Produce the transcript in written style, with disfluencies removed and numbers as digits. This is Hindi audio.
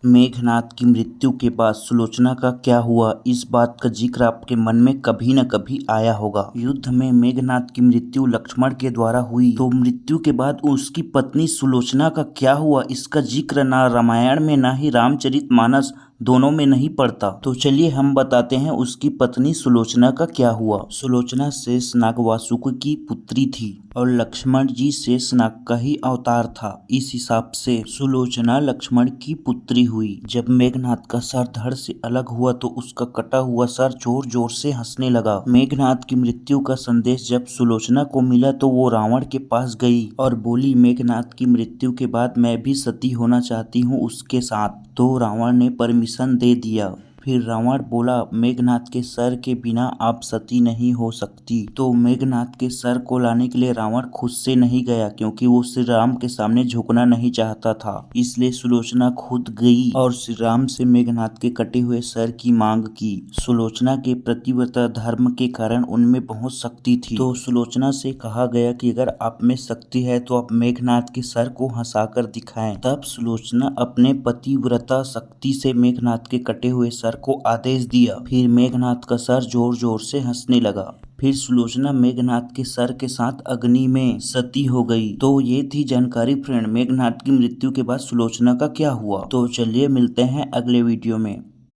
मेघनाद की मृत्यु के बाद सुलोचना का क्या हुआ, इस बात का जिक्र आपके मन में कभी न कभी आया होगा। युद्ध में मेघनाद की मृत्यु लक्ष्मण के द्वारा हुई, तो मृत्यु के बाद उसकी पत्नी सुलोचना का क्या हुआ, इसका जिक्र ना रामायण में ना ही रामचरितमानस दोनों में नहीं पड़ता। तो चलिए हम बताते हैं उसकी पत्नी सुलोचना का क्या हुआ। सुलोचना शेषनाग वासुकी की पुत्री थी और लक्ष्मण जी शेषनाग का ही अवतार था। इस हिसाब से सुलोचना लक्ष्मण की पुत्री हुई। जब मेघनाद का सर धड़ से अलग हुआ तो उसका कटा हुआ सर जोर जोर से हंसने लगा। मेघनाद की मृत्यु का संदेश जब सुलोचना को मिला तो वो रावण के पास गई और बोली, मेघनाद की मृत्यु के बाद मैं भी सती होना चाहती हूँ उसके साथ। तो रावण ने परमिशन दे दिया। फिर रावण बोला, मेघनाद के सर के बिना आप सती नहीं हो सकती। तो मेघनाद के सर को लाने के लिए रावण खुद से नहीं गया, क्योंकि वो श्री राम के सामने झुकना नहीं चाहता था। इसलिए सुलोचना खुद गई और श्री राम से मेघनाद के कटे हुए सर की मांग की। सुलोचना के प्रतिव्रता धर्म के कारण उनमें बहुत शक्ति थी। तो सुलोचना से कहा गया कि अगर आप में शक्ति है तो आप मेघनाद के सर को हंसाकर दिखाएं। तब सुलोचना अपने पतिव्रता शक्ति से मेघनाद के कटे हुए सर को आदेश दिया। फिर मेघनाद का सर जोर जोर से हंसने लगा। फिर सुलोचना मेघनाद के सर के साथ अग्नि में सती हो गई। तो ये थी जानकारी फ्रेंड, मेघनाद की मृत्यु के बाद सुलोचना का क्या हुआ। तो चलिए मिलते हैं अगले वीडियो में।